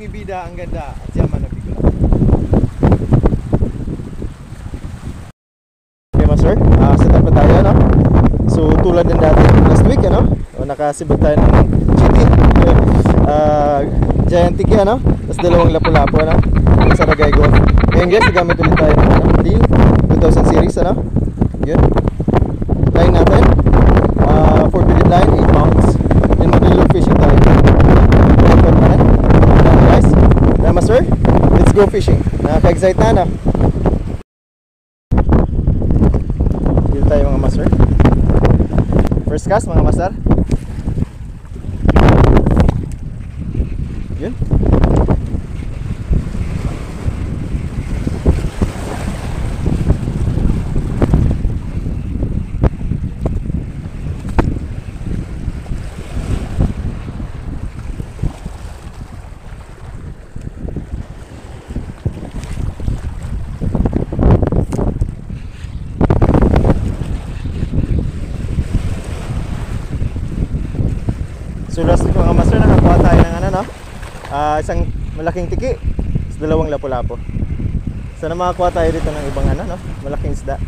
yung ibida, ang ganda at yaman ng Bicolano. Okay master, set up na tayo, no? So tulad din natin last week, ano? Nakasibag tayo ng GT, Giant Tiki, ano? Tapos dalawang lapu-lapu, ano? Sa Ragay Golf. Ngayon guys, nagamit ulit tayo ng D2000 series, ano? Yun. Line natin, 4-minute line, 8 pounds. Yun, mag-loop fishing tayo. Guys, master, let's go fishing. Nakaka-excite na, no? Dito tayo mga master. First cast mga master. Yun. So last week mga master, nakakuha tayo ng ano, no? Isang malaking tiki, dalawang lapu-lapu. Sana makakuha tayo dito ng ibang ano, no? Malaking isda.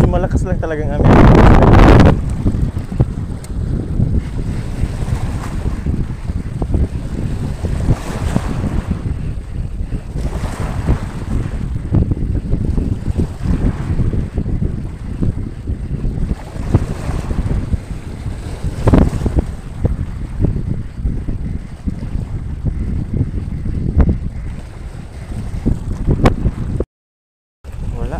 Malakas lang talagang amin. Wala.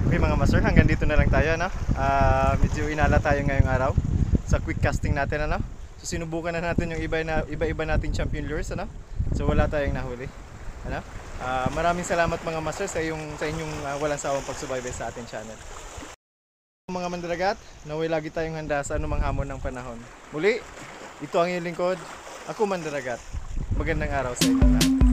Okay mga master, hanggang dito na lang tayo, ano? Medyo inala tayo ngayong araw sa quick casting natin, ano? So sinubukan na natin yung iba-iba nating champion lures, ano? So wala tayong nahuli, ano? Maraming salamat mga master sa inyong walang sawang pagsubaybay sa ating channel. Mga mandragat, naway lagi tayong handa sa anumang hamon ng panahon. Muli, ito ang iyong lingkod, ako Mandragat. Magandang araw sa inyo.